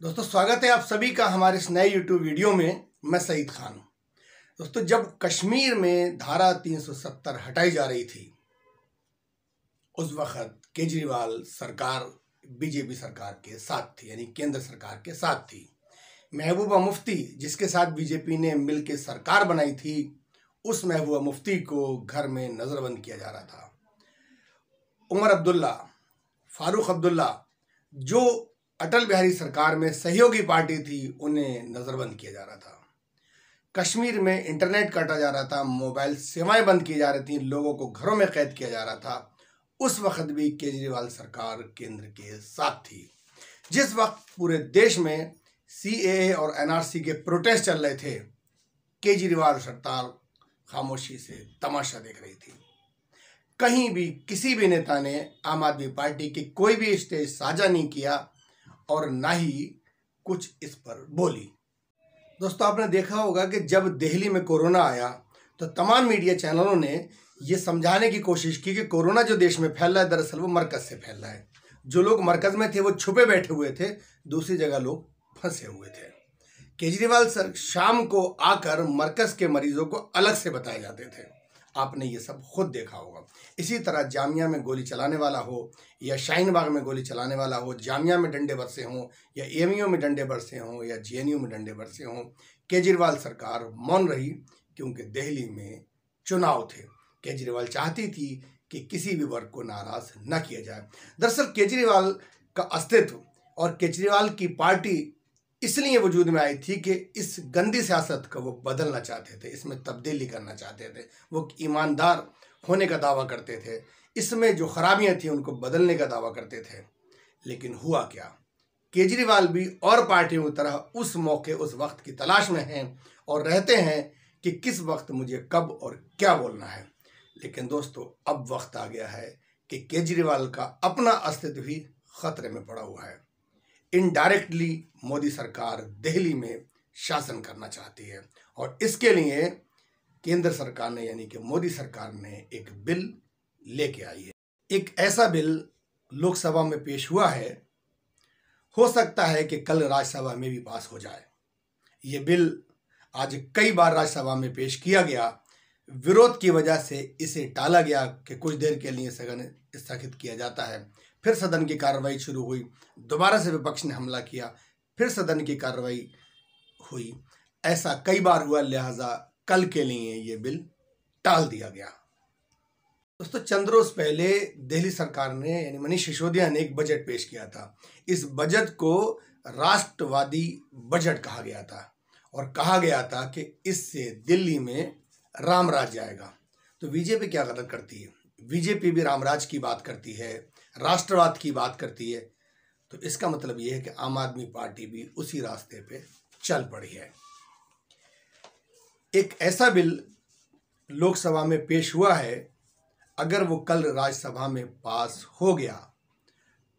दोस्तों स्वागत है आप सभी का हमारे इस नए YouTube वीडियो में। मैं सईद खान। दोस्तों जब कश्मीर में धारा 370 हटाई जा रही थी उस वक्त केजरीवाल सरकार बीजेपी सरकार के साथ थी, यानी केंद्र सरकार के साथ थी। महबूबा मुफ्ती जिसके साथ बीजेपी ने मिलकर सरकार बनाई थी, उस महबूबा मुफ्ती को घर में नजरबंद किया जा रहा था। उमर अब्दुल्ला, फारूक अब्दुल्ला जो अटल बिहारी सरकार में सहयोगी पार्टी थी, उन्हें नजरबंद किया जा रहा था। कश्मीर में इंटरनेट काटा जा रहा था, मोबाइल सेवाएं बंद की जा रही थी, लोगों को घरों में कैद किया जा रहा था। उस वक्त भी केजरीवाल सरकार केंद्र के साथ थी। जिस वक्त पूरे देश में CAA और NRC के प्रोटेस्ट चल रहे थे, केजरीवाल सरकार खामोशी से तमाशा देख रही थी। कहीं भी किसी भी नेता ने आम आदमी पार्टी की कोई भी स्टेज साझा नहीं किया और ना ही कुछ इस पर बोली। दोस्तों आपने देखा होगा कि जब दिल्ली में कोरोना आया तो तमाम मीडिया चैनलों ने ये समझाने की कोशिश की कि कोरोना जो देश में फैल रहा है दरअसल वो मरकज से फैल रहा है। जो लोग मरकज में थे वो छुपे बैठे हुए थे, दूसरी जगह लोग फंसे हुए थे। केजरीवाल सर शाम को आकर मरकज के मरीजों को अलग से बताए जाते थे। आपने ये सब खुद देखा होगा। इसी तरह जामिया में गोली चलाने वाला हो या शाहीन बाग में गोली चलाने वाला हो, जामिया में डंडे बरसे हों या AMU में डंडे बरसे हों या GNU में डंडे बरसे हों, केजरीवाल सरकार मौन रही क्योंकि दिल्ली में चुनाव थे। केजरीवाल चाहती थी कि किसी भी वर्ग को नाराज न किया जाए। दरअसल केजरीवाल का अस्तित्व और केजरीवाल की पार्टी इसलिए वजूद में आई थी कि इस गंदी सियासत को वो बदलना चाहते थे, इसमें तब्दीली करना चाहते थे। वो ईमानदार होने का दावा करते थे, इसमें जो खराबियां थी उनको बदलने का दावा करते थे। लेकिन हुआ क्या, केजरीवाल भी और पार्टियों की तरह उस मौके उस वक्त की तलाश में हैं और रहते हैं कि किस वक्त मुझे कब और क्या बोलना है। लेकिन दोस्तों अब वक्त आ गया है कि केजरीवाल का अपना अस्तित्व भी खतरे में पड़ा हुआ है। इनडायरेक्टली मोदी सरकार दिल्ली में शासन करना चाहती है और इसके लिए केंद्र सरकार ने यानी कि मोदी सरकार ने एक बिल लेके आई है। एक ऐसा बिल लोकसभा में पेश हुआ है, हो सकता है कि कल राज्यसभा में भी पास हो जाए। ये बिल आज कई बार राज्यसभा में पेश किया गया, विरोध की वजह से इसे टाला गया कि कुछ देर के लिए सदन स्थगित किया जाता है। फिर सदन की कार्रवाई शुरू हुई, दोबारा से विपक्ष ने हमला किया, फिर सदन की कार्रवाई हुई। ऐसा कई बार हुआ, लिहाजा कल के लिए ये बिल टाल दिया गया। दोस्तों चंद रोज पहले दिल्ली सरकार ने यानी मनीष सिसोदिया ने एक बजट पेश किया था। इस बजट को राष्ट्रवादी बजट कहा गया था और कहा गया था कि इससे दिल्ली में राम राज आएगा। तो बीजेपी क्या गलत करती है? बीजेपी भी रामराज की बात करती है, राष्ट्रवाद की बात करती है। तो इसका मतलब यह है कि आम आदमी पार्टी भी उसी रास्ते पे चल पड़ी है। एक ऐसा बिल लोकसभा में पेश हुआ है, अगर वो कल राज्यसभा में पास हो गया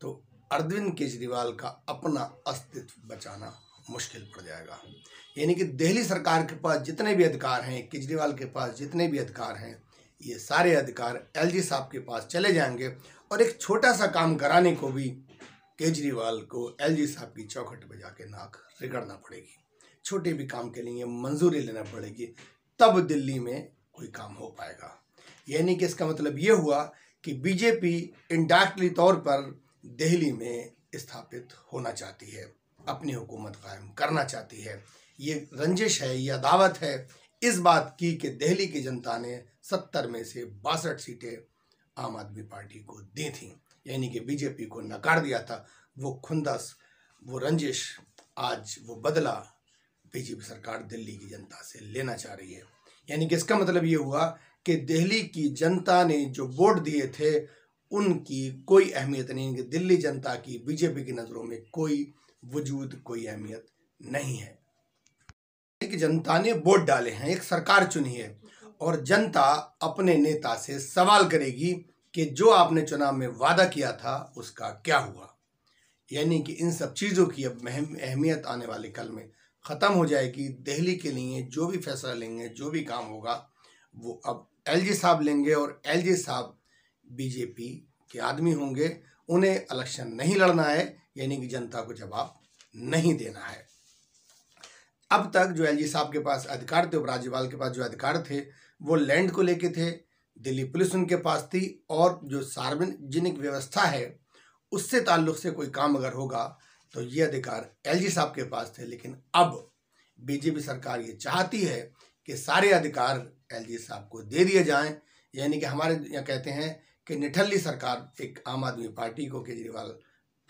तो अरविंद केजरीवाल का अपना अस्तित्व बचाना मुश्किल पड़ जाएगा। यानी कि दिल्ली सरकार के पास जितने भी अधिकार हैं, केजरीवाल के पास जितने भी अधिकार हैं, ये सारे अधिकार LG साहब के पास चले जाएंगे और एक छोटा सा काम कराने को भी केजरीवाल को LG साहब की चौखट पे जाके नाक रगड़ना पड़ेगी। छोटे भी काम के लिए मंजूरी लेना पड़ेगी, तब दिल्ली में कोई काम हो पाएगा। यानी कि इसका मतलब ये हुआ कि बीजेपी इनडायरेक्टली तौर पर दिल्ली में स्थापित होना चाहती है, अपनी हुकूमत कायम करना चाहती है। ये रंजिश है, यह दावत है इस बात की कि दिल्ली की जनता ने 70 में से 62 सीटें आम आदमी पार्टी को दी थी, यानी कि बीजेपी को नकार दिया था। वो खुंदस, वो रंजिश, आज वो बदला बीजेपी सरकार दिल्ली की जनता से लेना चाह रही है। यानी कि इसका मतलब ये हुआ कि दिल्ली की जनता ने जो वोट दिए थे उनकी कोई अहमियत नहीं, कि दिल्ली जनता की बीजेपी की नज़रों में कोई वजूद, कोई अहमियत नहीं है। कि जनता ने वोट डाले हैं, एक सरकार चुनी है और जनता अपने नेता से सवाल करेगी कि जो आपने चुनाव में वादा किया था उसका क्या हुआ। यानी कि इन सब चीज़ों की अब अहमियत आने वाले कल में ख़त्म हो जाएगी। दिल्ली के लिए जो भी फैसला लेंगे, जो भी काम होगा, वो अब LG साहब लेंगे और LG साहब बीजेपी के आदमी होंगे। उन्हें इलेक्शन नहीं लड़ना है, यानी कि जनता को जवाब नहीं देना है। अब तक जो एलजी साहब के पास अधिकार थे, उपराज्यपाल के पास जो अधिकार थे, वो लैंड को लेके थे, दिल्ली पुलिस उनके पास थी, और जो सार्वजनिक व्यवस्था है उससे ताल्लुक से कोई काम अगर होगा तो ये अधिकार एलजी साहब के पास थे। लेकिन अब बीजेपी सरकार ये चाहती है कि सारे अधिकार एलजी साहब को दे दिए जाएं, यानी कि हमारे यहाँ कहते हैं कि निठल्ली सरकार, एक आम आदमी पार्टी को, केजरीवाल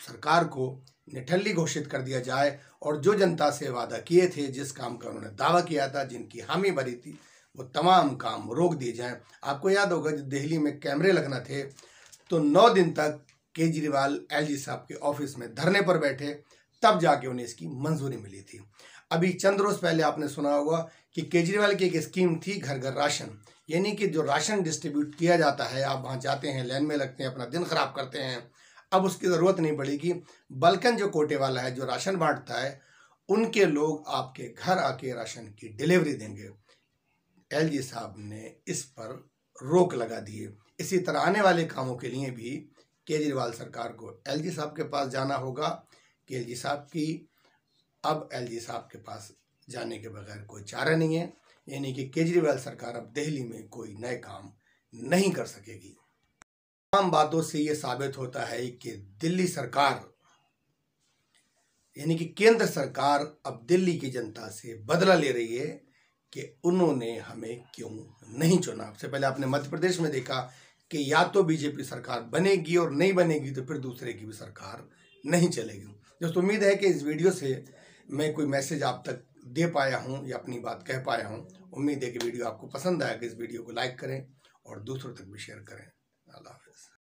सरकार को निठल्ली घोषित कर दिया जाए, और जो जनता से वादा किए थे, जिस काम का उन्होंने दावा किया था, जिनकी हामी भरी थी, वो तमाम काम रोक दिए जाएं। आपको याद होगा जब दिल्ली में कैमरे लगना थे तो 9 दिन तक केजरीवाल एलजी साहब के ऑफिस में धरने पर बैठे, तब जाके उन्हें इसकी मंजूरी मिली थी। अभी चंद रोज पहले आपने सुना होगा कि केजरीवाल की एक स्कीम थी घर घर राशन, यानी कि जो राशन डिस्ट्रीब्यूट किया जाता है, आप वहाँ जाते हैं, लाइन में लगते हैं, अपना दिन खराब करते हैं, अब उसकी ज़रूरत नहीं पड़ेगी। बल्कन जो कोटे वाला है, जो राशन बांटता है, उनके लोग आपके घर आके राशन की डिलीवरी देंगे। एलजी साहब ने इस पर रोक लगा दी है। इसी तरह आने वाले कामों के लिए भी केजरीवाल सरकार को एलजी साहब के पास जाना होगा कि एलजी साहब के पास जाने के बगैर कोई चारा नहीं है, यानी कि केजरीवाल सरकार अब दिल्ली में कोई नए काम नहीं कर सकेगी। तमाम बातों से ये साबित होता है कि दिल्ली सरकार, यानी कि केंद्र सरकार, अब दिल्ली की जनता से बदला ले रही है कि उन्होंने हमें क्यों नहीं चुना। सबसे पहले आपने मध्य प्रदेश में देखा कि या तो बीजेपी सरकार बनेगी, और नहीं बनेगी तो फिर दूसरे की भी सरकार नहीं चलेगी। दोस्तों, उम्मीद है कि इस वीडियो से मैं कोई मैसेज आप तक दे पाया हूं या अपनी बात कह पाया हूं। उम्मीद है कि वीडियो आपको पसंद आएगा। इस वीडियो को लाइक करें और दूसरों तक भी शेयर करें। अल्लाह।